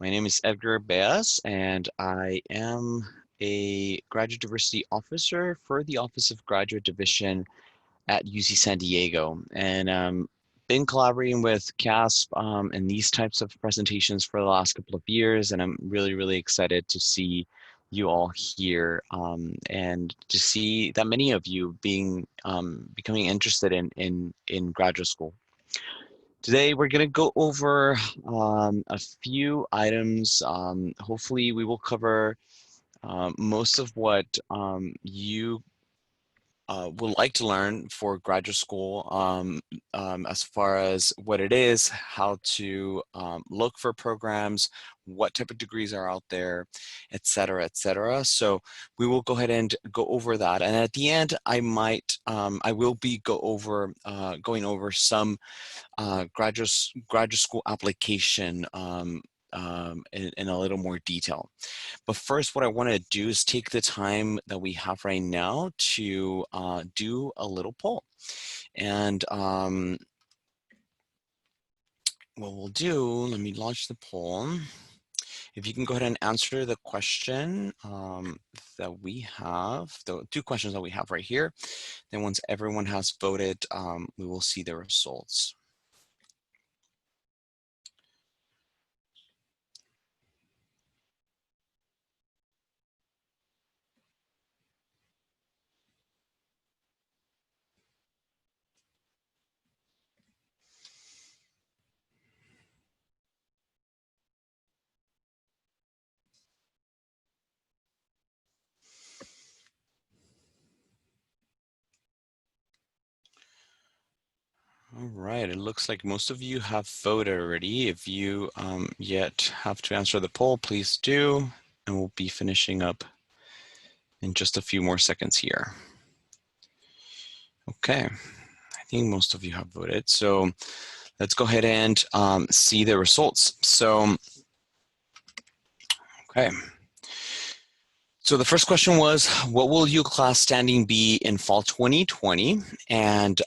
My name is Edgar Beas, and I am a graduate diversity officer for the Office of Graduate Division at UC San Diego. And been collaborating with CASP in these types of presentations for the last couple of years, and I'm really, really excited to see you all here and to see that many of you becoming interested in graduate school. Today, we're going to go over a few items. Hopefully, we will cover most of what you would like to learn for graduate school as far as what it is, how to look for programs, what type of degrees are out there, et cetera, et cetera. So we will go ahead and go over that. And at the end, I will be going over some graduate school application in a little more detail. But first, what I want to do is take the time that we have right now to do a little poll. And what we'll do, let me launch the poll. If you can go ahead and answer the question that we have, the two questions that we have right here, then once everyone has voted, we will see the results. All right, it looks like most of you have voted already. If you yet have to answer the poll, please do, and we'll be finishing up in just a few more seconds here. Okay, I think most of you have voted. So let's go ahead and see the results. So, okay. So the first question was, what will your class standing be in fall 2020? And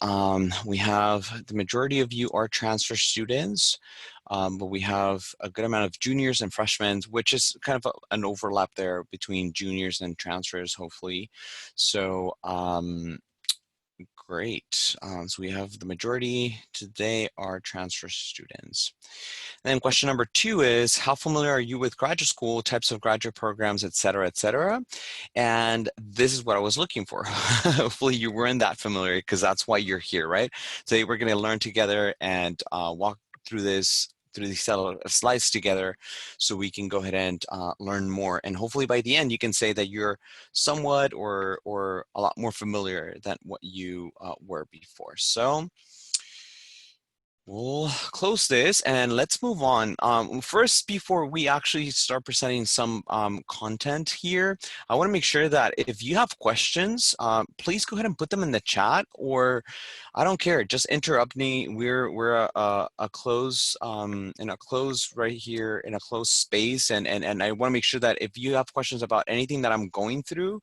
we have the majority of you are transfer students, but we have a good amount of juniors and freshmen, which is kind of an overlap there between juniors and transfers, hopefully. So great. So we have the majority today are transfer students. And then question number 2 is, how familiar are you with graduate school, types of graduate programs, et cetera, et cetera? And this is what I was looking for. Hopefully you weren't that familiar because that's why you're here, right? Today we're going to learn together and walk through these set of slides together so we can go ahead and learn more. And hopefully by the end, you can say that you're somewhat or a lot more familiar than what you were before. So we'll close this and let's move on. First, before we actually start presenting some content here, I want to make sure that if you have questions, please go ahead and put them in the chat, or I don't care, just interrupt me. We're a close in a close right here in a closed space, and I want to make sure that if you have questions about anything that I'm going through,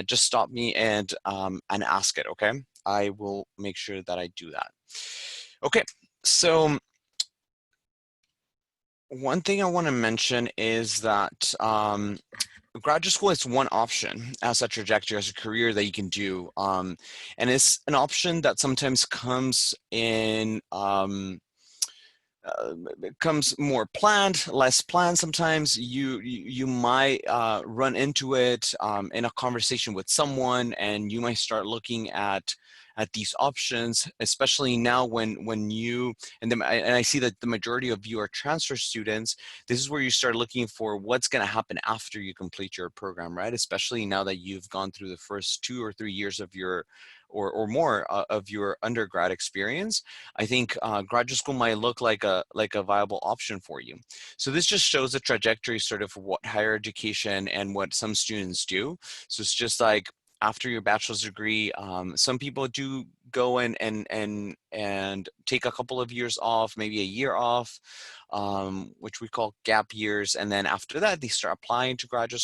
just stop me and ask it. Okay, I will make sure that I do that. Okay. So one thing I want to mention is that graduate school is one option as a trajectory, as a career that you can do. And it's an option that sometimes comes in, becomes more planned, less planned. Sometimes you might run into it in a conversation with someone, and you might start looking at these options, especially now when you and I see that the majority of you are transfer students. This is where you start looking for what's going to happen after you complete your program, right? Especially now that you've gone through the first 2 or 3 years of your or more of your undergrad experience. I think graduate school might look like a viable option for you. So this just shows the trajectory sort of what higher education and what some students do. So it's just like after your bachelor's degree, some people do go and take a couple of years off, maybe a year off, which we call gap years. And then after that, they start applying to graduate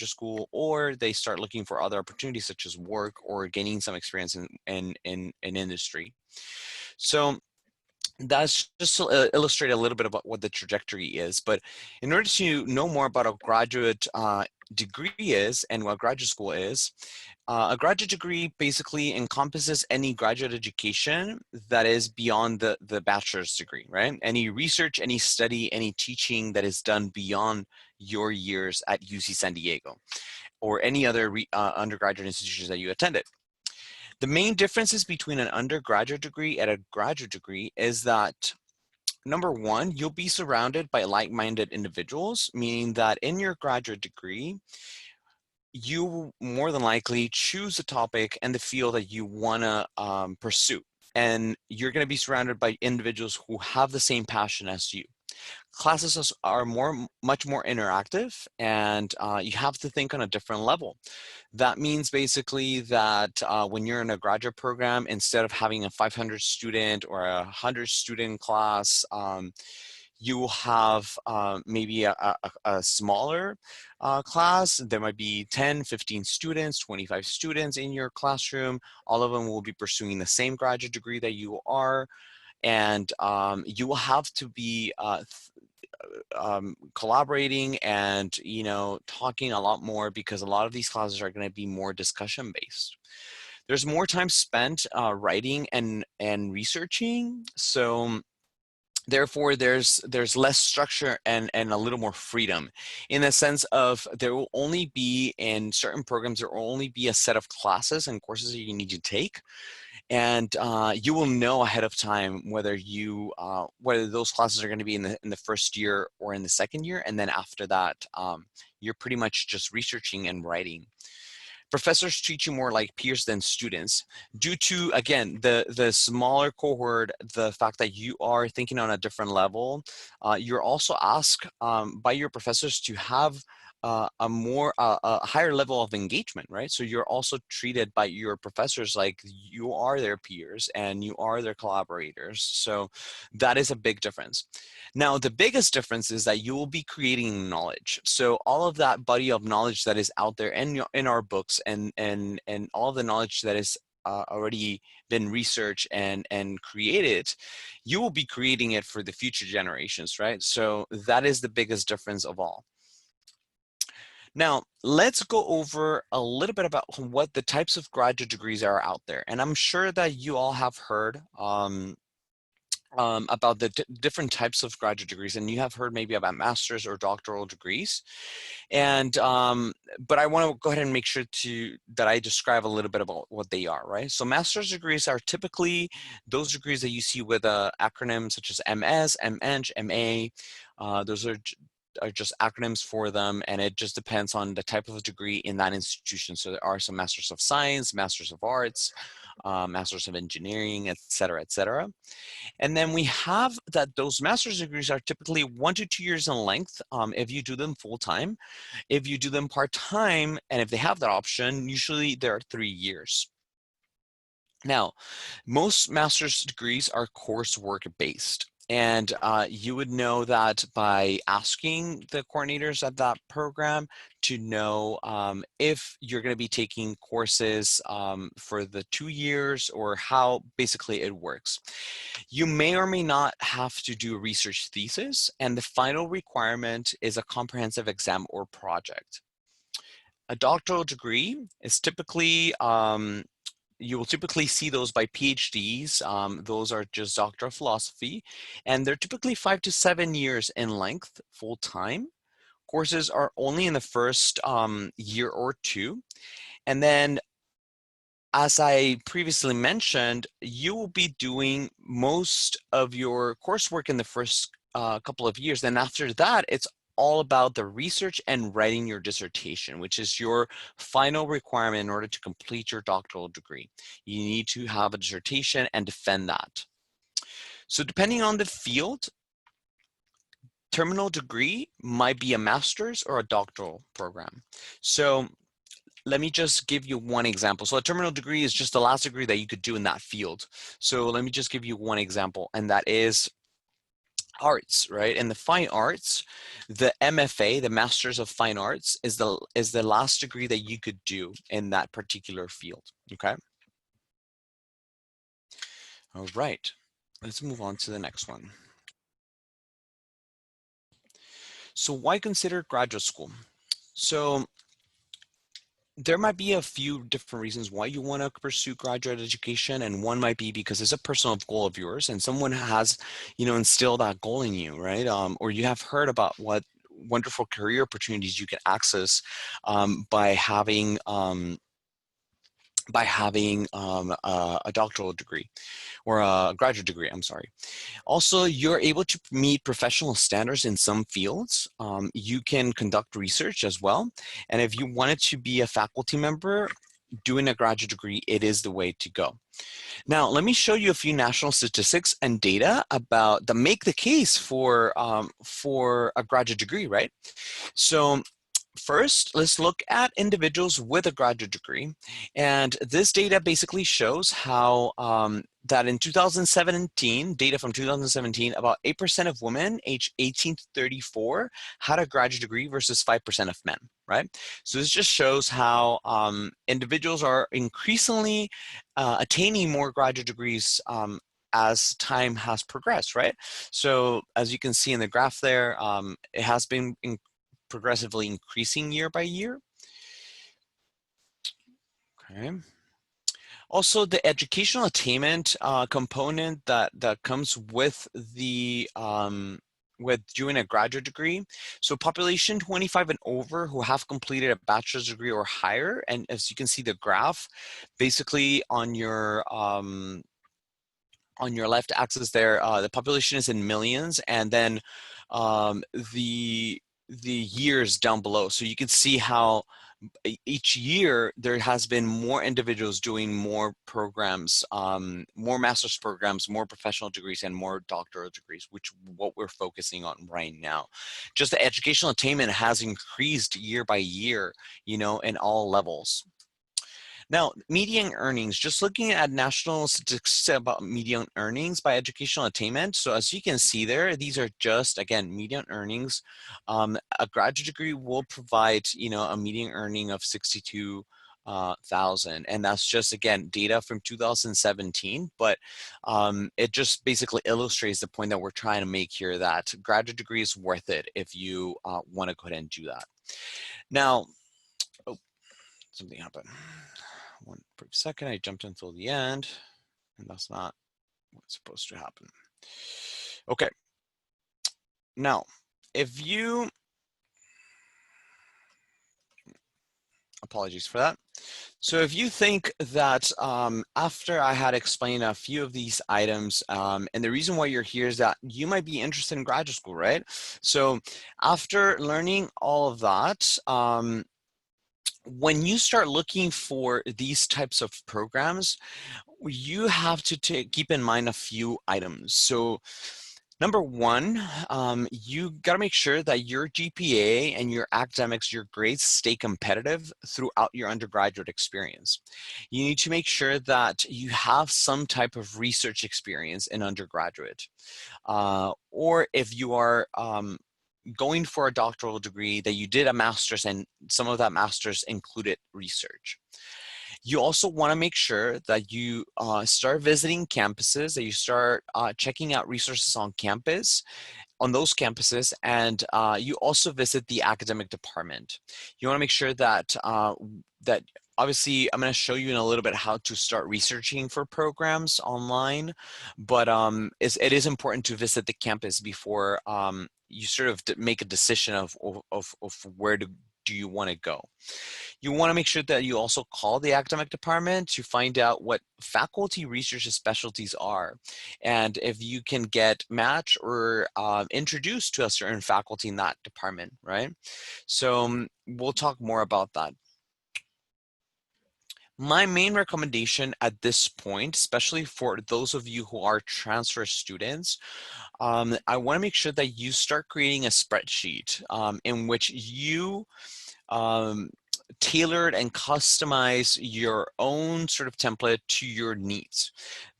school, or they start looking for other opportunities such as work or gaining some experience in industry. So that's just to illustrate a little bit about what the trajectory is. But in order to know more about a graduate degree is and what graduate school is, a graduate degree basically encompasses any graduate education that is beyond the bachelor's degree, right? Any research, any study, any teaching that is done beyond your years at UC San Diego or any other undergraduate institutions that you attended. The main differences between an undergraduate degree and a graduate degree is that number one, you'll be surrounded by like-minded individuals, meaning that in your graduate degree, you more than likely choose the topic and the field that you want to pursue. And you're going to be surrounded by individuals who have the same passion as you. Classes are much more interactive, and you have to think on a different level. That means basically that when you're in a graduate program, instead of having a 500 student or a 100 student class, you will have maybe a smaller class. There might be 10, 15 students, 25 students in your classroom. All of them will be pursuing the same graduate degree that you are. And you will have to be collaborating and talking a lot more, because a lot of these classes are going to be more discussion based. There's more time spent writing and researching, so therefore there's less structure and a little more freedom, in the sense of there will only be, in certain programs, there will only be a set of classes and courses that you need to take. And you will know ahead of time whether whether those classes are going to be in the first year or in the second year. And then after that, you're pretty much just researching and writing. Professors treat you more like peers than students due to, again, the smaller cohort, the fact that you are thinking on a different level. You're also asked by your professors to have a higher level of engagement, right? So you're also treated by your professors like you are their peers and you are their collaborators. So that is a big difference. Now, the biggest difference is that you will be creating knowledge. So all of that body of knowledge that is out there in our books, and all the knowledge that is already been researched and created, you will be creating it for the future generations, right? So that is the biggest difference of all. Now, let's go over a little bit about what the types of graduate degrees are out there. And I'm sure that you all have heard about the different types of graduate degrees, and you have heard maybe about master's or doctoral degrees. And but I want to go ahead and make sure that I describe a little bit about what they are, right? So master's degrees are typically those degrees that you see with acronyms such as MS, MEng, MA. Those are just acronyms for them, and it just depends on the type of degree in that institution. So there are some Masters of Science, Masters of Arts, Masters of Engineering, et cetera, et cetera. And then we have that those master's degrees are typically 1 to 2 years in length if you do them full time. If you do them part time, and if they have that option, usually they're 3 years. Now, most master's degrees are coursework based. And you would know that by asking the coordinators at that program to know if you're going to be taking courses for the 2 years, or how basically it works. You may or may not have to do a research thesis, and the final requirement is a comprehensive exam or project. A doctoral degree is typically you will typically see those by PhDs. Those are just Doctor of Philosophy, and they're typically 5 to 7 years in length, full time. Courses are only in the first year or two. And then, as I previously mentioned, you will be doing most of your coursework in the first couple of years. And after that, it's all about the research and writing your dissertation, which is your final requirement in order to complete your doctoral degree. You need to have a dissertation and defend that. So depending on the field, terminal degree might be a master's or a doctoral program. So let me just give you one example. So a terminal degree is just the last degree that you could do in that field. So let me just give you one example, and that is arts, right? In the fine arts, the MFA, the Masters of Fine Arts, is the last degree that you could do in that particular field, okay? All right. let's move on to the next one. So why consider graduate school? So there might be a few different reasons why you want to pursue graduate education, and one might be because it's a personal goal of yours and someone has, instilled that goal in you, right? Or you have heard about what wonderful career opportunities you can access by having a doctoral degree or a graduate degree, I'm sorry. Also, you're able to meet professional standards in some fields. You can conduct research as well. And if you wanted to be a faculty member, doing a graduate degree, it is the way to go. Now, let me show you a few national statistics and data about that make the case for a graduate degree, right? So first, let's look at individuals with a graduate degree. And this data basically shows how that in 2017, data from 2017, about 8% of women aged 18 to 34 had a graduate degree versus 5% of men, right? So this just shows how individuals are increasingly attaining more graduate degrees as time has progressed, right? So as you can see in the graph there, it has been progressively increasing year by year. Okay. Also, the educational attainment component that comes with the with doing a graduate degree. So population 25 and over who have completed a bachelor's degree or higher, and as you can see the graph, basically on your left axis there, the population is in millions, and then um, the the years down below. So you can see how each year there has been more individuals doing more programs, more master's programs, more professional degrees, and more doctoral degrees, which what we're focusing on right now. Just the educational attainment has increased year by year, in all levels. Now, median earnings, just looking at national statistics about median earnings by educational attainment. So as you can see there, these are just, again, median earnings. A graduate degree will provide, a median earning of 62,000, and that's just, again, data from 2017, but it just basically illustrates the point that we're trying to make here, that graduate degree is worth it if you want to go ahead and do that. Now, oh, something happened. One brief second, I jumped until the end, and that's not what's supposed to happen. Okay. Now, if you, apologies for that. So if you think that after I had explained a few of these items, and the reason why you're here is that you might be interested in graduate school, right? So after learning all of that, when you start looking for these types of programs, you have to keep in mind a few items. So number one, you got to make sure that your GPA and your academics, your grades stay competitive throughout your undergraduate experience. You need to make sure that you have some type of research experience in undergraduate. Or if you are going for a doctoral degree, that you did a master's and some of that master's included research. You also want to make sure that you start visiting campuses, that you start checking out resources on campus, on those campuses, and you also visit the academic department. You want to make sure that that obviously I'm going to show you in a little bit how to start researching for programs online, but it is important to visit the campus before you sort of make a decision of where do you want to go. You want to make sure that you also call the academic department to find out what faculty research specialties are, and if you can get matched or introduced to a certain faculty in that department, right? So we'll talk more about that. My main recommendation at this point, especially for those of you who are transfer students, I want to make sure that you start creating a spreadsheet in which you tailored and customize your own sort of template to your needs.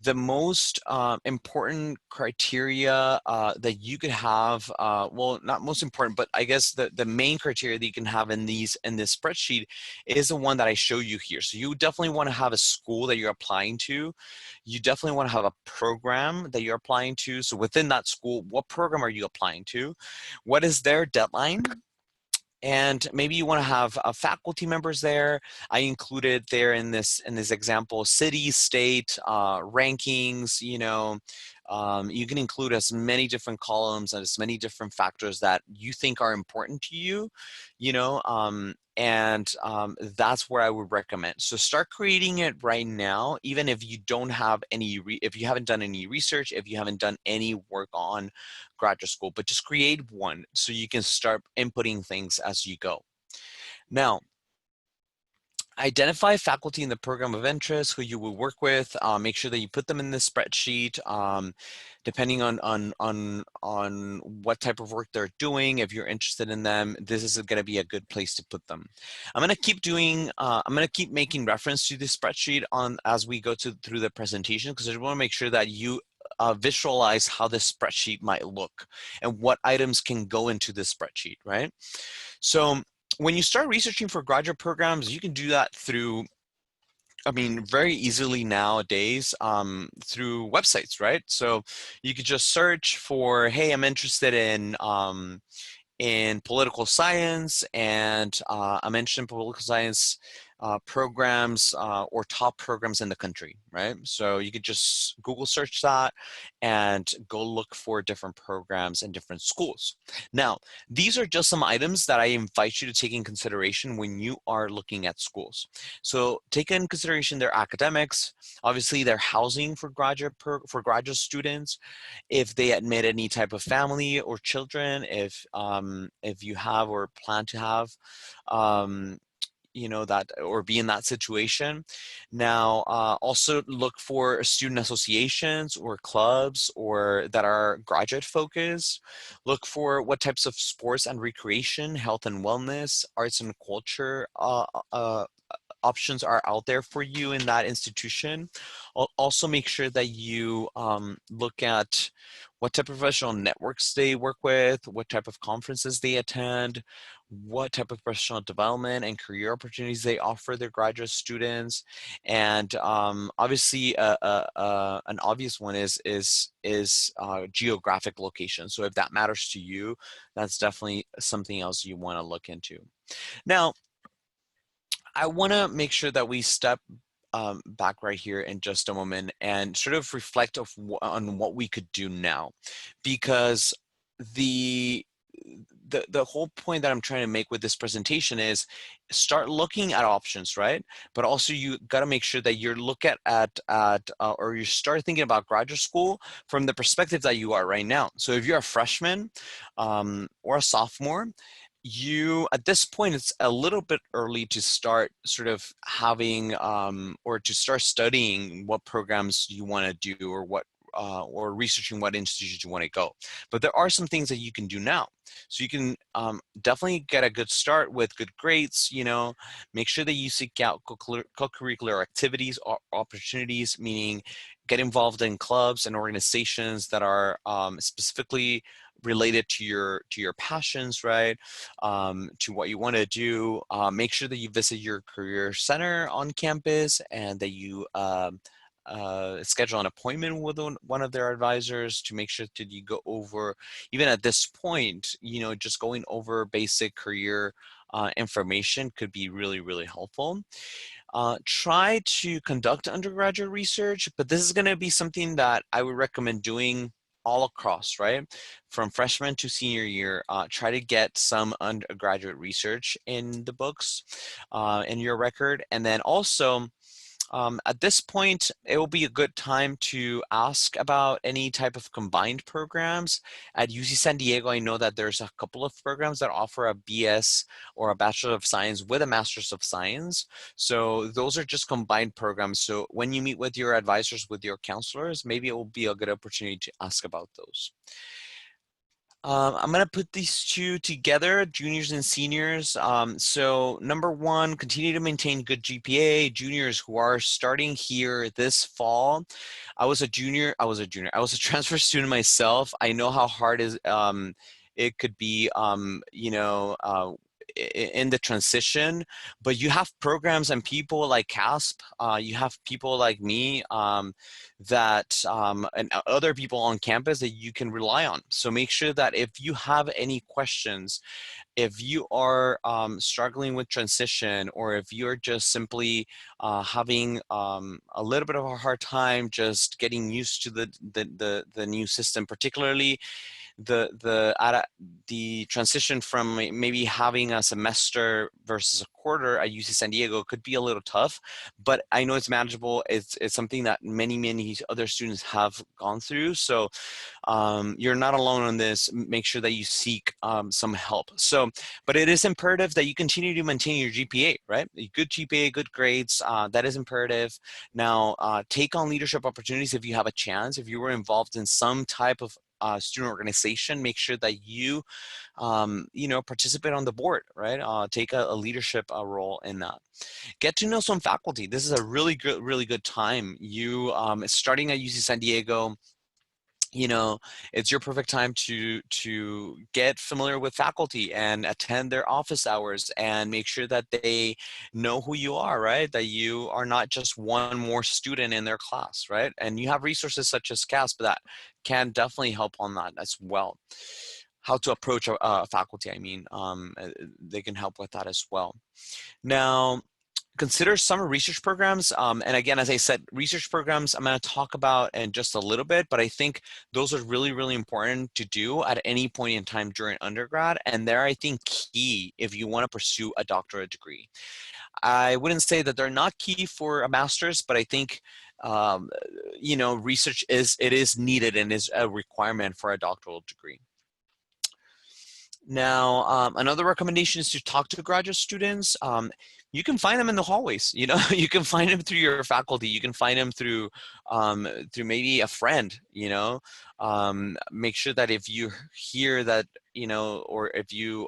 The most important criteria that you could have, well, not most important, but I guess the main criteria that you can have in this spreadsheet is the one that I show you here. So you definitely want to have a school that you're applying to. You definitely want to have a program that you're applying to. So within that school, what program are you applying to? What is their deadline? And maybe you want to have faculty members there. I included there in this example, city, state, rankings. You can include as many different columns and as many different factors that you think are important to you. That's where I would recommend. So start creating it right now, even if you don't have any, if you haven't done any research, if you haven't done any work on graduate school, but just create one so you can start inputting things as you go. Now, identify faculty in the program of interest who you will work with. Make sure that you put them in the spreadsheet. Depending on what type of work they're doing, if you're interested in them, this is going to be a good place to put them. I'm going to keep doing. I'm going to keep making reference to this spreadsheet as we go through the presentation, because I just want to make sure that you visualize how this spreadsheet might look and what items can go into this spreadsheet, right? So when you start researching for graduate programs, you can do that through, very easily nowadays through websites, right? So you could just search for, hey, I'm interested in political science, and I'm interested in political science programs or top programs in the country, right? So you could just Google search that and go look for different programs in different schools. Now, these are just some items that I invite you to take in consideration when you are looking at schools. So take in consideration their academics, obviously their housing for graduate students, if they admit any type of family or children, if you have or plan to have that, or be in that situation. Now, also look for student associations or clubs or that are graduate focused. Look for what types of sports and recreation, health and wellness, arts and culture options are out there for you in that institution. Also make sure that you look at what type of professional networks they work with, what type of conferences they attend, what type of professional development and career opportunities they offer their graduate students. And obviously an obvious one is geographic location. So if that matters to you, that's definitely something else you want to look into. Now, I want to make sure that we step back right here in just a moment and sort of reflect on what we could do now, because the whole point that I'm trying to make with this presentation is start looking at options, right? But also you got to make sure that you're or you start thinking about graduate school from the perspective that you are right now. So if you're a freshman or a sophomore, at this point, it's a little bit early to start sort of having or to start studying what programs you want to do, or researching what institutions you want to go. But there are some things that you can do now. So you can definitely get a good start with good grades. Make sure that you seek out co-curricular activities or opportunities, meaning get involved in clubs and organizations that are specifically related to your passions, right? To what you want to do. Make sure that you visit your career center on campus and that you schedule an appointment with one of their advisors to make sure that you go over, even at this point, just going over basic career information could be really, really helpful. Try to conduct undergraduate research, but this is going to be something that I would recommend doing all across, right? From freshman to senior year, try to get some undergraduate research in the books, in your record. And then also, at this point, it will be a good time to ask about any type of combined programs. At UC San Diego, I know that there's a couple of programs that offer a BS or a Bachelor of Science with a Master's of Science. So those are just combined programs. So when you meet with your advisors, with your counselors, maybe it will be a good opportunity to ask about those. I'm going to put these two together, juniors and seniors. So number one, continue to maintain good GPA. Juniors who are starting here this fall. I was a transfer student myself. I know how hard it could be, in the transition, but you have programs and people like CASP, you have people like me, and other people on campus that you can rely on. So make sure that if you have any questions, if you are struggling with transition, or if you're just simply having a little bit of a hard time just getting used to the new system, particularly the transition from maybe having a semester versus a quarter at UC San Diego could be a little tough, but I know it's manageable. It's something that many other students have gone through. So you're not alone on this. Make sure that you seek some help. So, but it is imperative that you continue to maintain your GPA, right? A good GPA, good grades, that is imperative. Now, take on leadership opportunities if you have a chance. If you were involved in some type of student organization, make sure that participate on the board, right? Take a leadership role in that. Get to know some faculty. This is a really good time. You starting at UC San Diego, it's your perfect time to get familiar with faculty and attend their office hours and make sure that they know who you are, right? That you are not just one more student in their class, right? And you have resources such as CASP that can definitely help on that as well. How to approach a faculty, they can help with that as well. Now, consider summer research programs. And again, as I said, research programs I'm going to talk about in just a little bit, but I think those are really important to do at any point in time during undergrad. And they're, I think, key if you want to pursue a doctorate degree. I wouldn't say that they're not key for a master's, but I think, research is needed and is a requirement for a doctoral degree. Now, another recommendation is to talk to graduate students. You can find them in the hallways. You can find them through your faculty. You can find them through maybe a friend. Make sure that if you hear that, or if you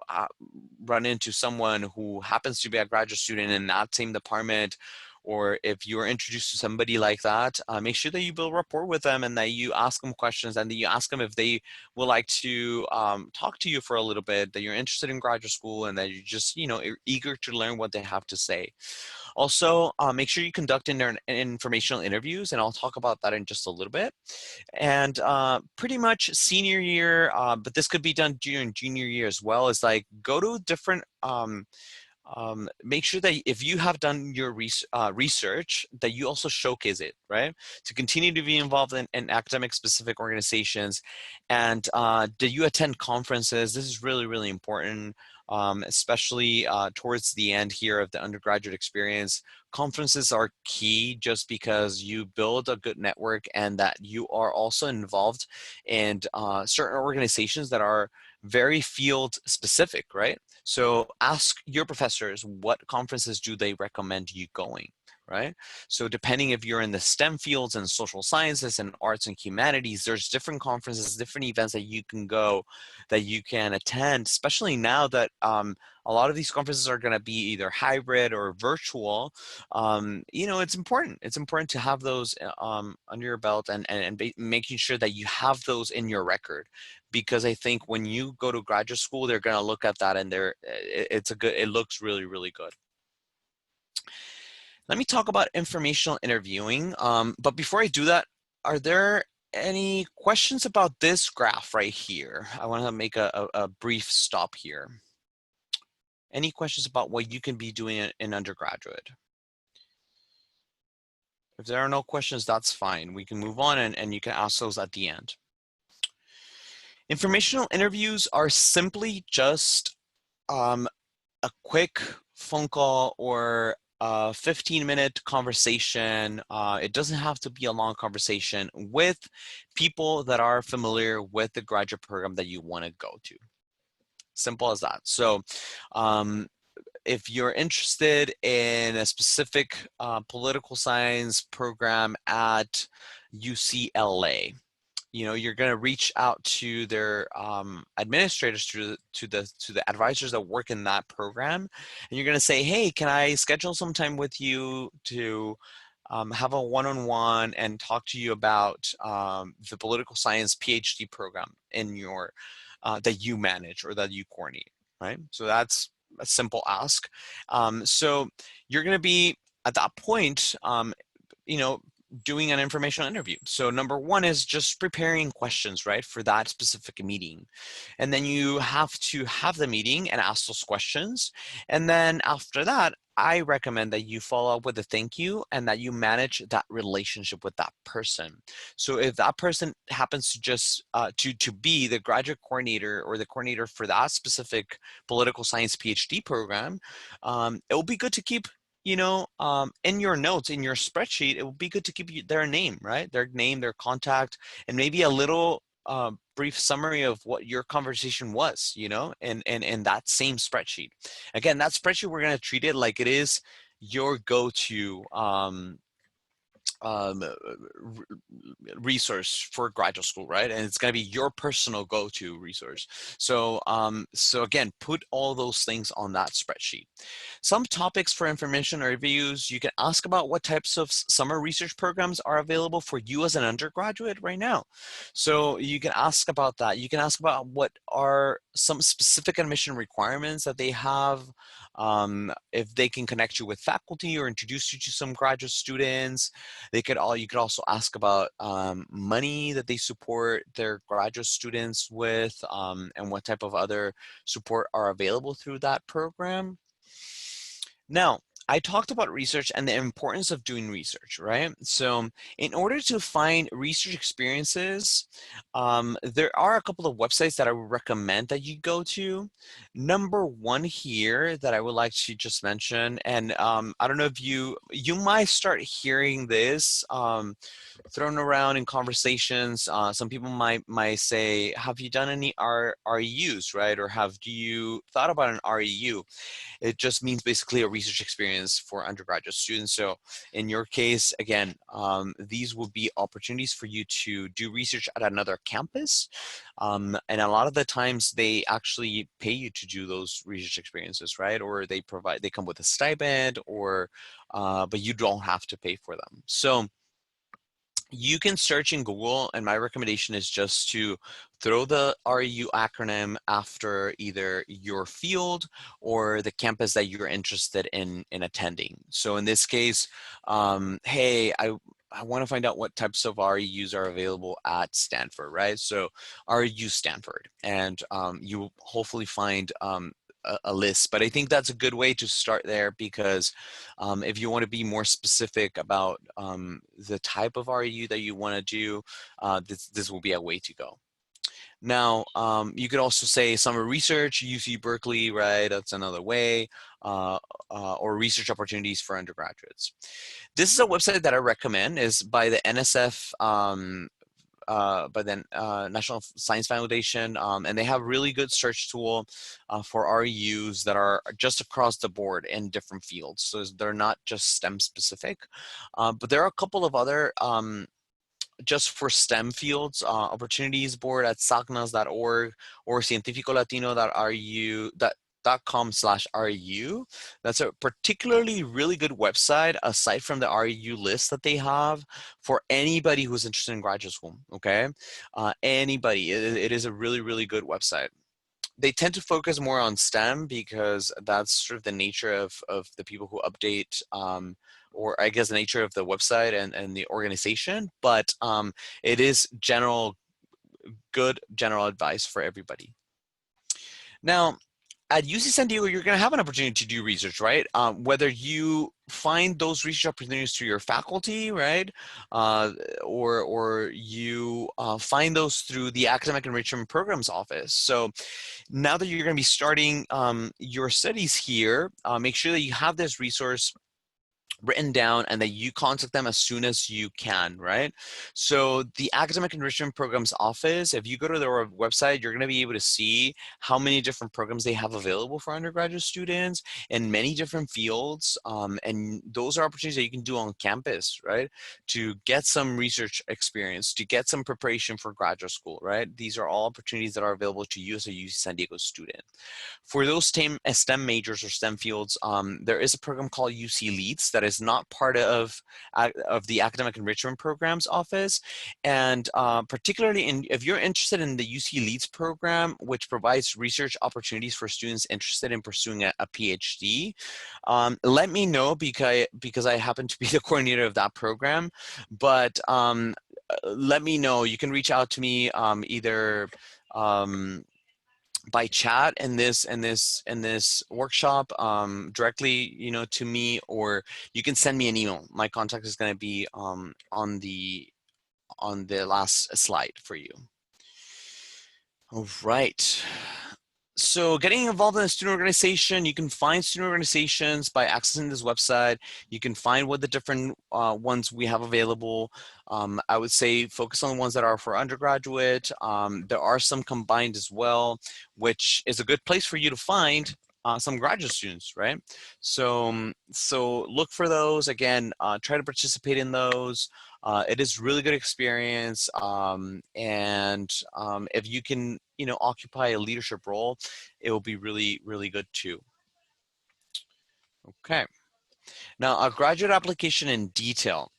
run into someone who happens to be a graduate student in that same department, or if you're introduced to somebody like that, make sure that you build rapport with them and that you ask them questions and that you ask them if they would like to talk to you for a little bit, that you're interested in graduate school and that you're just, eager to learn what they have to say. Also, make sure you conduct informational interviews, and I'll talk about that in just a little bit. And pretty much senior year, but this could be done during junior year as well, is like go to different make sure that if you have done your research, that you also showcase it, right? To continue to be involved in academic specific organizations. And did you attend conferences? This is really important, especially towards the end here of the undergraduate experience. Conferences are key just because you build a good network and that you are also involved in certain organizations that are very field specific, right? So ask your professors, what conferences do they recommend you going, right? So depending if you're in the STEM fields and social sciences and arts and humanities, there's different conferences, different events that you can go, that you can attend, especially now that a lot of these conferences are going to be either hybrid or virtual. It's important. It's important to have those under your belt and making sure that you have those in your record, because I think when you go to graduate school, they're going to look at that and it looks really good. Let me talk about informational interviewing. But before I do that, are there any questions about this graph right here? I want to make a brief stop here. Any questions about what you can be doing in undergraduate? If there are no questions, that's fine. We can move on and you can ask those at the end. Informational interviews are simply just a quick phone call or a 15-minute conversation. It doesn't have to be a long conversation with people that are familiar with the graduate program that you want to go to. Simple as that. So if you're interested in a specific political science program at UCLA, you're going to reach out to their administrators, to the advisors that work in that program, and you're going to say, hey, can I schedule some time with you to have a one-on-one and talk to you about the political science PhD program in your that you manage or that you coordinate, right? So that's a simple ask. So you're going to be at that point, you know, doing an informational interview. So number one is just preparing questions, right, for that specific meeting. And then you have to have the meeting and ask those questions. And then after that, I recommend that you follow up with a thank you and that you manage that relationship with that person. So if that person happens to just to be the graduate coordinator or the coordinator for that specific political science PhD program, it will be good to keep, in your notes, in your spreadsheet, it would be good to keep their name, right? Their name, their contact, and maybe a little brief summary of what your conversation was, in that same spreadsheet. Again, that spreadsheet, we're going to treat it like it is your go-to um, resource for graduate school, right? And it's going to be your personal go-to resource. So, so again, put all those things on that spreadsheet. Some topics for information or reviews, you can ask about what types of summer research programs are available for you as an undergraduate right now. So you can ask about that. You can ask about what are some specific admission requirements that they have, if they can connect you with faculty or introduce you to some graduate students. You could also ask about money that they support their graduate students with, and what type of other support are available through that program. Now, I talked about research and the importance of doing research, right? So in order to find research experiences, there are a couple of websites that I would recommend that you go to. Number one here that I would like to just mention, and I don't know if you might start hearing this thrown around in conversations. Some people might say, have you done any REUs, right? Or have you thought about an REU? It just means basically a research experience for undergraduate students. So in your case, again, these will be opportunities for you to do research at another campus. And a lot of the times they actually pay you to do those research experiences, right? Or they come with a stipend, or, but you don't have to pay for them. So you can search in Google, and my recommendation is just to throw the REU acronym after either your field or the campus that you're interested in attending. So in this case, hey, I want to find out what types of REUs are available at Stanford, right? So REU Stanford, and you will hopefully find a list. But I think that's a good way to start there, because if you want to be more specific about the type of REU that you want to do, this will be a way to go. Now, you could also say summer research, UC Berkeley, right? That's another way, or research opportunities for undergraduates. This is a website that I recommend, is by the NSF, by the National Science Foundation, and they have really good search tool for REUs that are just across the board in different fields. So they're not just STEM specific, but there are a couple of other just for STEM fields, opportunities board at sacnas.org or cientificolatino.com/REU. That's a particularly really good website, aside from the REU list that they have, for anybody who's interested in graduate school, okay? Anybody, it is a really, really good website. They tend to focus more on STEM because that's sort of the nature of the people who update, or I guess the nature of the website and the organization, but it is good general advice for everybody. Now, at UC San Diego, you're going to have an opportunity to do research, right? Whether you find those research opportunities through your faculty, right? Or you find those through the Academic Enrichment Programs Office. So now that you're going to be starting your studies here, make sure that you have this resource written down and that you contact them as soon as you can, right? So the Academic Enrichment Programs Office, if you go to their website, you're going to be able to see how many different programs they have available for undergraduate students in many different fields. And those are opportunities that you can do on campus, right? To get some research experience, to get some preparation for graduate school, right? These are all opportunities that are available to you as a UC San Diego student. For those STEM majors or STEM fields, there is a program called UC Leads that is not part of the Academic Enrichment Programs Office. And particularly if you're interested in the UC Leads program, which provides research opportunities for students interested in pursuing a PhD, let me know because I happen to be the coordinator of that program. But let me know. You can reach out to me either by chat in this workshop directly, to me, or you can send me an email. My contact is going to be on the last slide for you. All right. So getting involved in a student organization, you can find student organizations by accessing this website. You can find what the different ones we have available. I would say focus on the ones that are for undergraduate. There are some combined as well, which is a good place for you to find some graduate students, right? So look for those. Again, try to participate in those. It is really good experience, and if you can, occupy a leadership role, it will be really, really good too. Okay. Now, a graduate application in detail.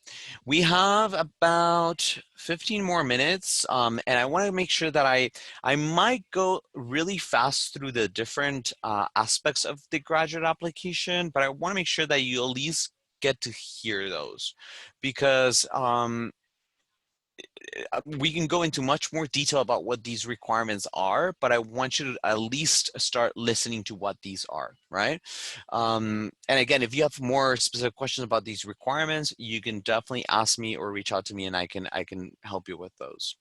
We have about 15 more minutes, and I want to make sure that I might go really fast through the different aspects of the graduate application, but I want to make sure that you at least get to hear those, because we can go into much more detail about what these requirements are, but I want you to at least start listening to what these are, right? And again, if you have more specific questions about these requirements, you can definitely ask me or reach out to me, and I can help you with those.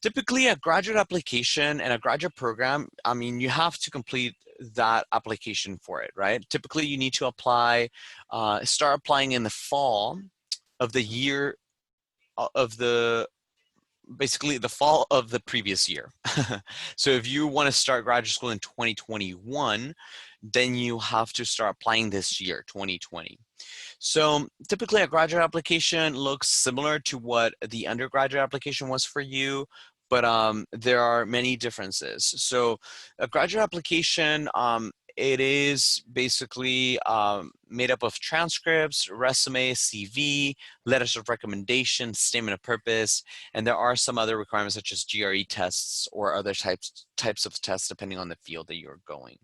Typically, a graduate application and a graduate program, I mean, you have to complete that application for it, right? Typically, you need to apply, start applying in the fall of the year of the basically the fall of the previous year. So if you want to start graduate school in 2021, then you have to start applying this year, 2020. So typically a graduate application looks similar to what the undergraduate application was for you, but there are many differences. So a graduate application, it is basically made up of transcripts, resume, CV, letters of recommendation, statement of purpose, and there are some other requirements such as GRE tests or other types of tests depending on the field that you're going.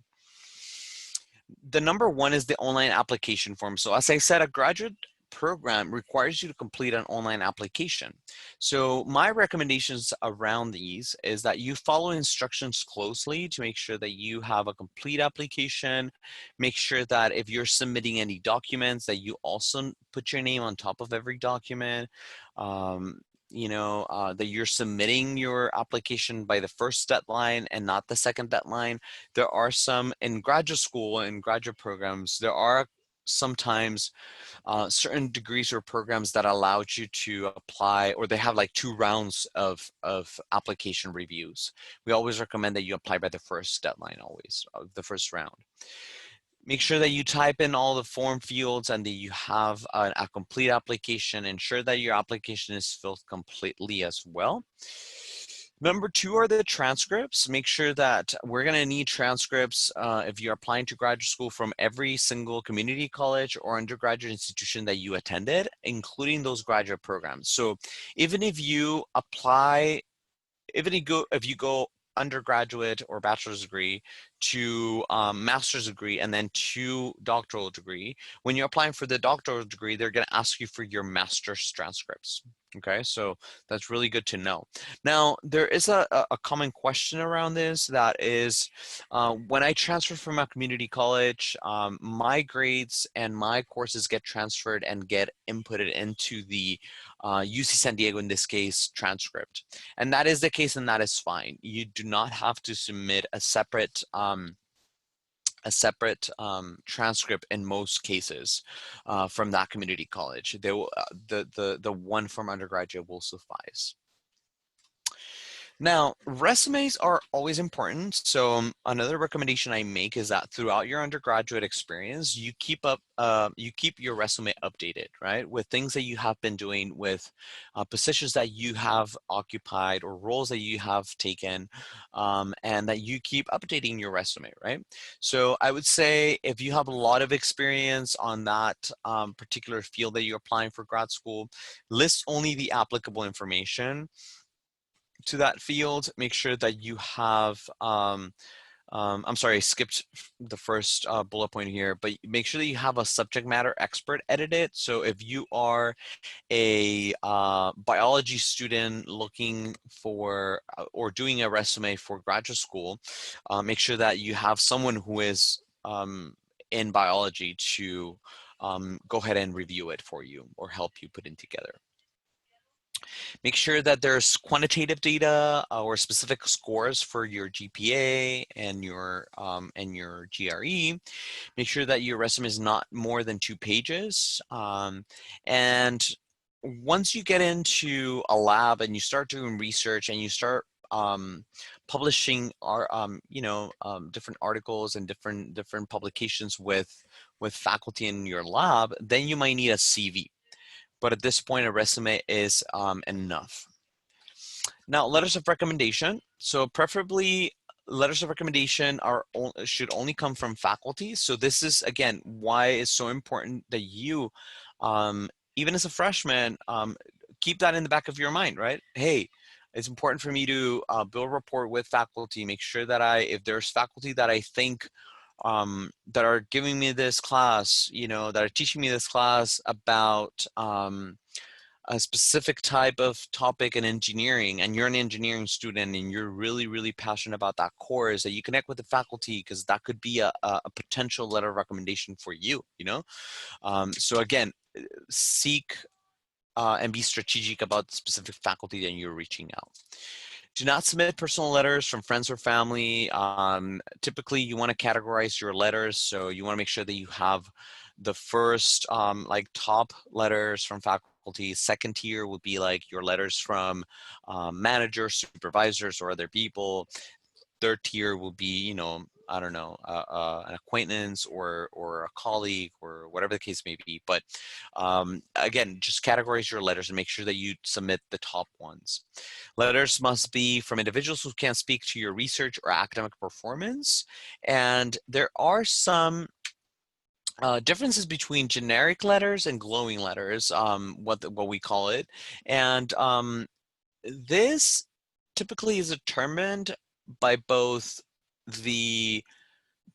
The number one is the online application form. So as I said, a graduate program requires you to complete an online application. So my recommendations around these is that you follow instructions closely to make sure that you have a complete application. Make sure that if you're submitting any documents, that you also put your name on top of every document. That you're submitting your application by the first deadline and not the second deadline. There are some in graduate school and graduate programs, there are sometimes certain degrees or programs that allow you to apply, or they have like 2 rounds of application reviews. We always recommend that you apply by the first deadline, always, the first round. Make sure that you type in all the form fields and that you have a complete application. Ensure that your application is filled completely as well. Number 2 are the transcripts. Make sure that we're going to need transcripts if you're applying to graduate school from every single community college or undergraduate institution that you attended, including those graduate programs. So even if you apply, if you go undergraduate or bachelor's degree to master's degree and then to doctoral degree, when you're applying for the doctoral degree, they're going to ask you for your master's transcripts. Okay, so that's really good to know. Now, there is a common question around this, that is, when I transfer from a community college, my grades and my courses get transferred and get inputted into the UC San Diego, in this case, transcript. And that is the case, and that is fine. You do not have to submit a separate a separate transcript in most cases from that community college. They will, the one from undergraduate will suffice. Now, resumes are always important. So another recommendation I make is that throughout your undergraduate experience, you keep your resume updated, right? With things that you have been doing, with positions that you have occupied or roles that you have taken, and that you keep updating your resume, right? So I would say if you have a lot of experience on that particular field that you're applying for grad school, list only the applicable information to that field. Make sure that you have, I'm sorry, I skipped the first bullet point here, but make sure that you have a subject matter expert edit it. So if you are a biology student looking for or doing a resume for graduate school, make sure that you have someone who is in biology to go ahead and review it for you or help you put it together. Make sure that there's quantitative data or specific scores for your GPA and your GRE. Make sure that your resume is not more than 2 pages. And once you get into a lab and you start doing research and you start publishing different articles and different publications with faculty in your lab, then you might need a CV. But at this point, a resume is enough. Now, letters of recommendation. So preferably, letters of recommendation should only come from faculty. So this is, again, why it's so important that you, even as a freshman, keep that in the back of your mind, right? Hey, it's important for me to build rapport with faculty, make sure that if there's faculty that I think that are giving me this class, that are teaching me this class about a specific type of topic in engineering, and you're an engineering student and you're really, really passionate about that course, that you connect with the faculty, because that could be a potential letter of recommendation for you, So again, seek and be strategic about the specific faculty that you're reaching out. Do not submit personal letters from friends or family. Typically, you want to categorize your letters, so you want to make sure that you have the first top letters from faculty. Second tier would be like your letters from managers, supervisors, or other people. Third tier will be, I don't know, an acquaintance or a colleague or whatever the case may be. But again, just categorize your letters and make sure that you submit the top ones. Letters must be from individuals who can speak to your research or academic performance. And there are some differences between generic letters and glowing letters, what we call it. And this typically is determined by both the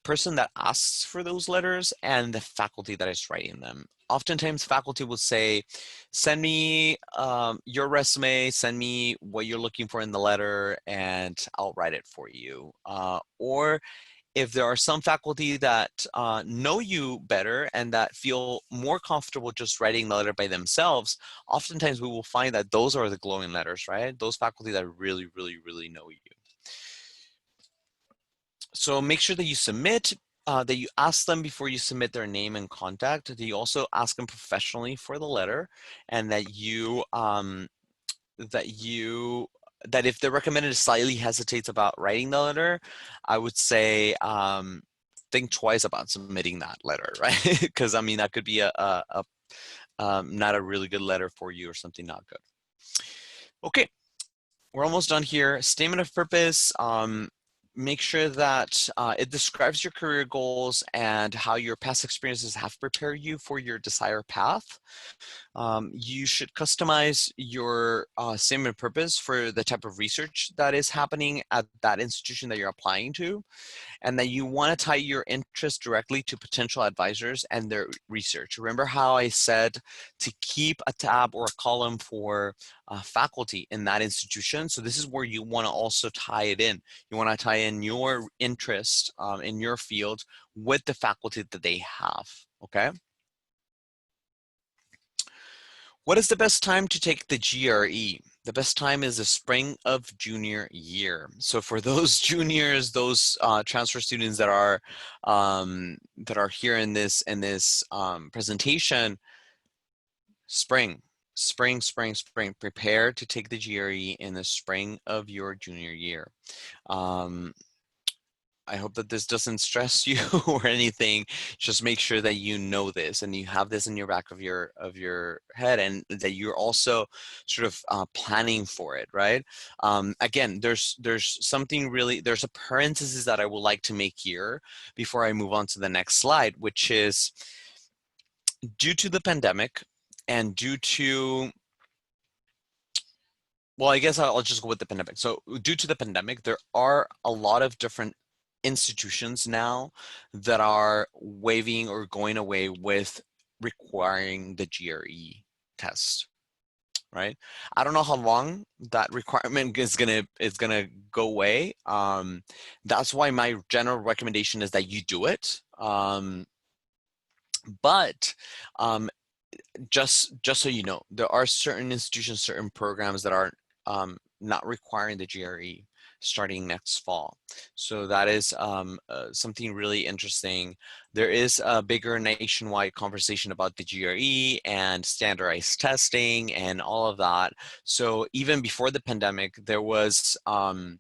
person that asks for those letters and the faculty that is writing them. Oftentimes faculty will say, send me your resume, send me what you're looking for in the letter, and I'll write it for you. Or if there are some faculty that know you better and that feel more comfortable just writing the letter by themselves, oftentimes we will find that those are the glowing letters, right? Those faculty that really, really, really know you. So make sure that you submit, that you ask them before you submit their name and contact, that you also ask them professionally for the letter, and that that if the recommended slightly hesitates about writing the letter, I would say think twice about submitting that letter, right? Because I mean, that could be not a really good letter for you or something not good. Okay, we're almost done here. Statement of purpose. Make sure that it describes your career goals and how your past experiences have prepared you for your desired path. You should customize your statement of purpose for the type of research that is happening at that institution that you're applying to, and that you want to tie your interest directly to potential advisors and their research. Remember how I said to keep a tab or a column for faculty in that institution? So this is where you want to also tie it in. You want to tie in your interest in your field with the faculty that they have, okay? What is the best time to take the GRE? The best time is the spring of junior year. So for those juniors, those transfer students that are here in this presentation, spring, spring. Prepare to take the GRE in the spring of your junior year. I hope that this doesn't stress you or anything. Just make sure that you know this and you have this in your back of your head, and that you're also sort of planning for it, right? Again, there's something really, there's a parenthesis that I would like to make here before I move on to the next slide, which is due to the pandemic and due to, well, I guess I'll just go with the pandemic. So due to the pandemic, there are a lot of different institutions now that are waiving or going away with requiring the GRE test, right? I don't know how long that requirement is gonna go away. That's why my general recommendation is that you do it. But just so you know, there are certain institutions, certain programs that are not requiring the GRE starting next fall. So that is something really interesting. There is a bigger nationwide conversation about the GRE and standardized testing and all of that. So even before the pandemic, there were some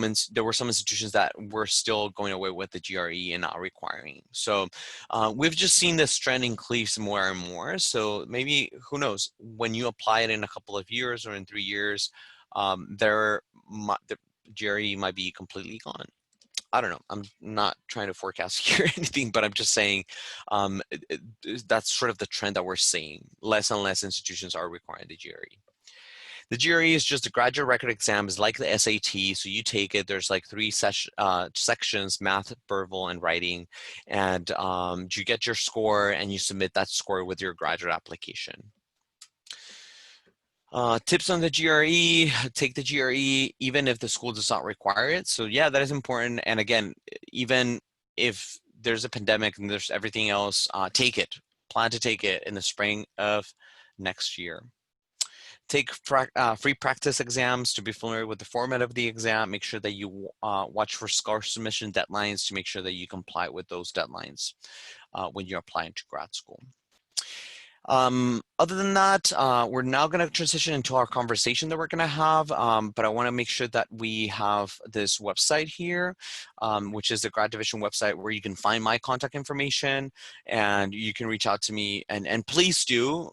institutions that were still going away with the GRE and not requiring. So we've just seen this trend increase more and more. So maybe, who knows, when you apply it in a couple of years or in 3 years, the GRE might be completely gone. I don't know. I'm not trying to forecast here or anything, but I'm just saying that's sort of the trend that we're seeing. Less and less institutions are requiring the GRE. The GRE is just a graduate record exam. It's like the SAT, so you take it. There's like 3 sections: math, verbal, and writing. And you get your score, and you submit that score with your graduate application. Tips on the GRE: take the GRE even if the school does not require it. So yeah, that is important. And again, even if there's a pandemic and there's everything else, take it. Plan to take it in the spring of next year. Take free practice exams to be familiar with the format of the exam. Make sure that you watch for score submission deadlines to make sure that you comply with those deadlines when you're applying to grad school. Other than that, we're now going to transition into our conversation that we're going to have, but I want to make sure that we have this website here, which is the grad division website, where you can find my contact information and you can reach out to me, and please do.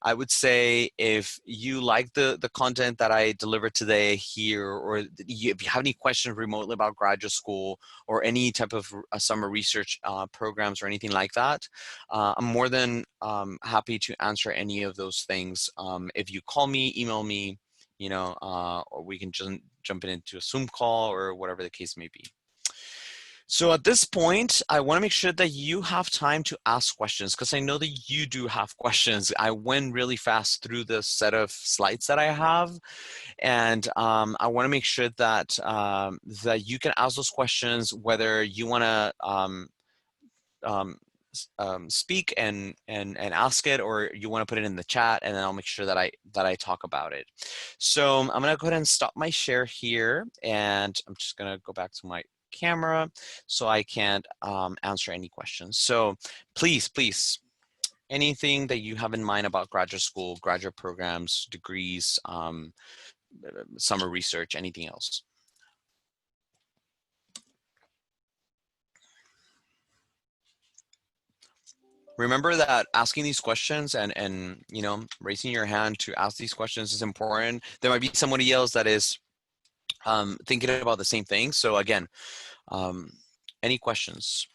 I would say if you like the content that I delivered today here, or if you have any questions remotely about graduate school or any type of summer research programs or anything like that, I'm more than happy to answer any of those things. If you call me, email me, or we can just jump into a Zoom call or whatever the case may be. So at this point, I want to make sure that you have time to ask questions, because I know that you do have questions. I went really fast through the set of slides that I have, and I want to make sure that that you can ask those questions, whether you want to speak and ask it, or you want to put it in the chat, and then I'll make sure that I talk about it. So I'm gonna go ahead and stop my share here, and I'm just gonna go back to my camera so I can answer any questions. So please, anything that you have in mind about graduate school, graduate programs, degrees, summer research, anything else. Remember that asking these questions and raising your hand to ask these questions is important. There might be somebody else that is thinking about the same thing. So again, any questions?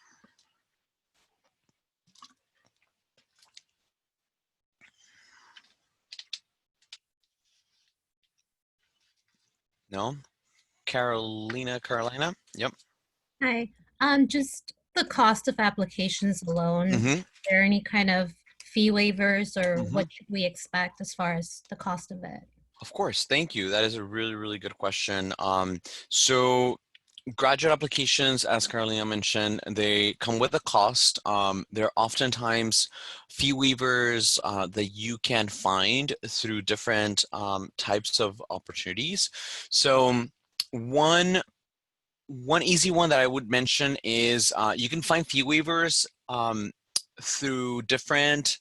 No? Carolina? Yep. Hi. Just the cost of applications alone. Mm-hmm. Is there any kind of fee waivers, or what should we expect as far as the cost of it? Of course. Thank you. That is a really, really good question. So graduate applications, as Carolina mentioned, they come with a cost. There are oftentimes fee waivers that you can find through different types of opportunities. So one easy one that I would mention is you can find fee waivers through different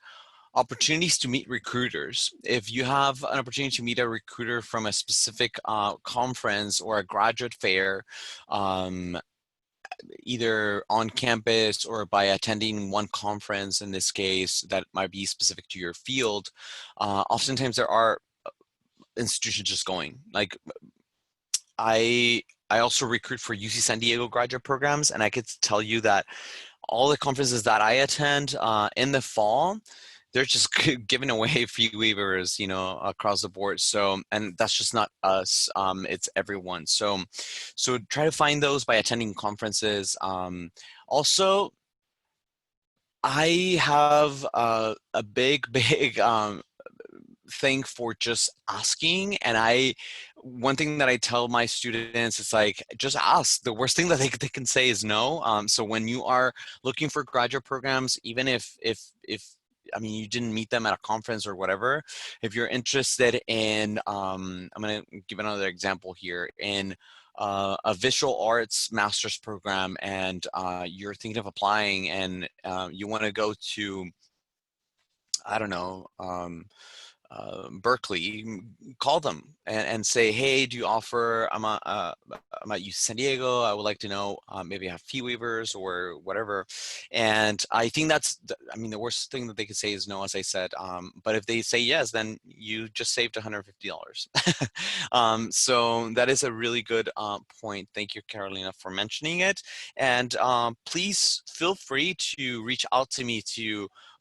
opportunities to meet recruiters. If you have an opportunity to meet a recruiter from a specific conference or a graduate fair, um, either on campus or by attending one conference in this case that might be specific to your field, oftentimes there are institutions just going. Like I also recruit for UC San Diego graduate programs, and I could tell you that all the conferences that I attend in the fall, they're just giving away free waivers, you know, across the board. So, and that's just not us; it's everyone. So try to find those by attending conferences. Also, I have a big, big thing for just asking. And one thing that I tell my students is like, just ask. The worst thing that they can say is no. So when you are looking for graduate programs, even if I mean, you didn't meet them at a conference or whatever, if you're interested in, I'm going to give another example here, in a visual arts master's program, and you're thinking of applying, and you want to go to, I don't know, Berkeley, call them and say, hey, do you offer, I'm at UC San Diego, I would like to know, maybe have fee waivers or whatever. And I think I mean, the worst thing that they could say is no, as I said, but if they say yes, then you just saved $150. So that is a really good point. Thank you, Carolina, for mentioning it. And please feel free to reach out to me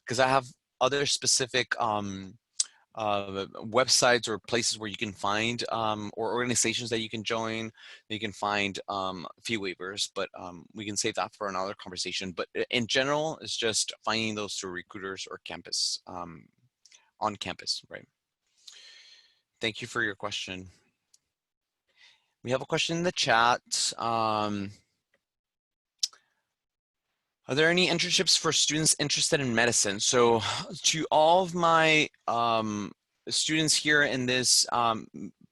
because I have other specific websites or places where you can find or organizations that you can join. You can find fee waivers, but we can save that for another conversation. But in general, it's just finding those through recruiters or campus, on campus, right? Thank you for your question. We have a question in the chat. Are there any internships for students interested in medicine? So to all of my students here in this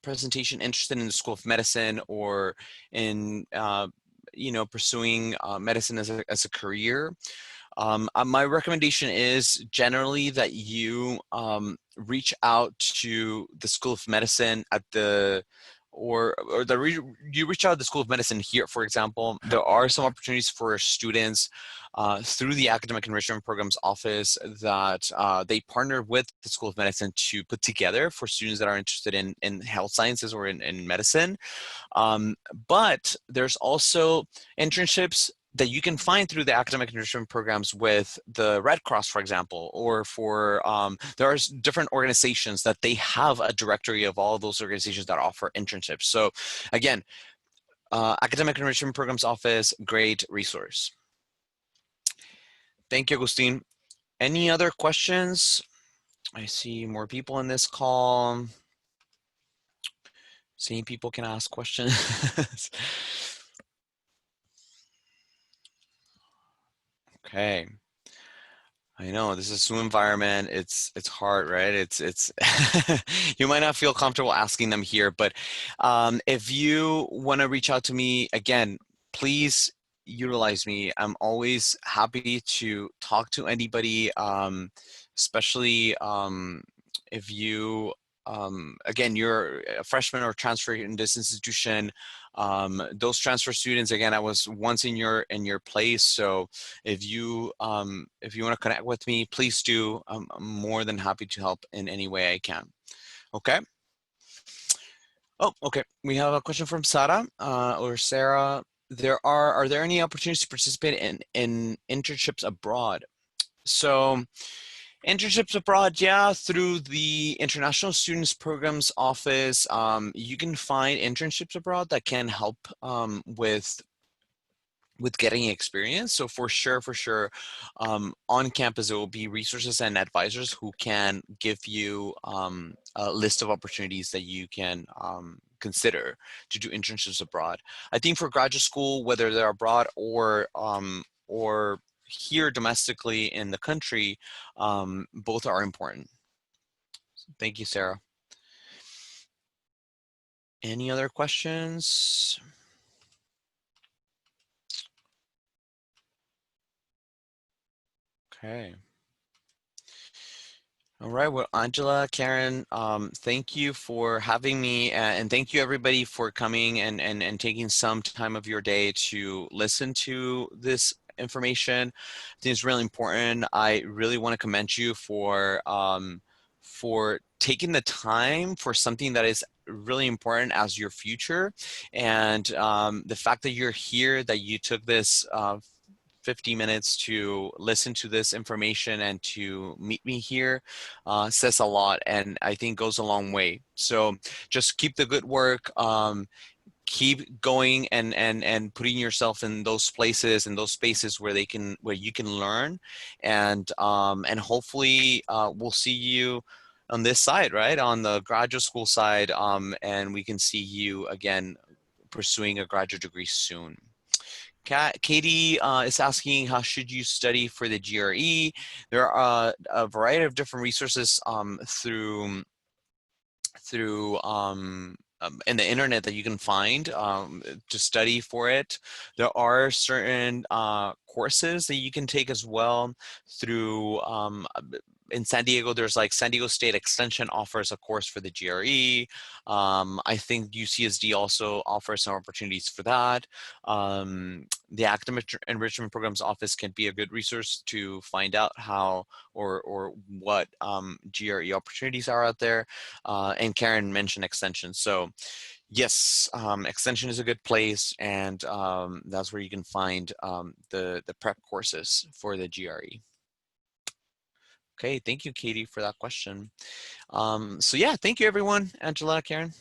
presentation interested in the School of Medicine or in you know, pursuing medicine as a career, my recommendation is generally that you reach out to the School of Medicine at the you reach out to the School of Medicine here, for example. There are some opportunities for students through the Academic Enrichment Programs Office that they partner with the School of Medicine to put together for students that are interested in health sciences or in medicine. But there's also internships that you can find through the academic enrichment programs with the Red Cross, for example, or for, there are different organizations that they have a directory of all of those organizations that offer internships. So again, Academic Enrichment Programs Office, great resource. Thank you, Agustin. Any other questions? I see more people in this call. Seeing people can ask questions. Okay. I know this is a Zoom environment. It's hard, right? It's you might not feel comfortable asking them here, but if you want to reach out to me again, please utilize me. I'm always happy to talk to anybody, especially if you again, you're a freshman or transfer in this institution. Those transfer students, again, I was once in your place, so if you want to connect with me, please do. I'm more than happy to help in any way I can. Okay. Oh, okay. We have a question from Sarah or Sarah. Are there any opportunities to participate in internships abroad? So internships abroad, yeah, through the International Students Programs Office, you can find internships abroad that can help with getting experience. So for sure, on campus, there will be resources and advisors who can give you a list of opportunities that you can consider to do internships abroad. I think for graduate school, whether they're abroad or here domestically in the country, both are important. Thank you, Sarah. Any other questions? Okay. All right, well, Angela, Karen, thank you for having me, and thank you everybody for coming and taking some time of your day to listen to this information. I think it's really important. I really want to commend you for taking the time for something that is really important as your future, and the fact that you're here, that you took this 50 minutes to listen to this information and to meet me here says a lot, and I think goes a long way. So just keep the good work. Keep going and putting yourself in those places and those spaces where you can learn, and hopefully we'll see you on this side, right, on the graduate school side, and we can see you again pursuing a graduate degree soon. Katie is asking, how should you study for the GRE? There are a variety of different resources through in the internet that you can find to study for it. There are certain courses that you can take as well through in San Diego. There's like San Diego State Extension offers a course for the GRE. I think UCSD also offers some opportunities for that. The Academic Enrichment Programs Office can be a good resource to find out how or what GRE opportunities are out there. And Karen mentioned Extension. So yes, Extension is a good place, and that's where you can find the prep courses for the GRE. Okay, thank you, Katie, for that question. So yeah, thank you, everyone. Angela, Karen.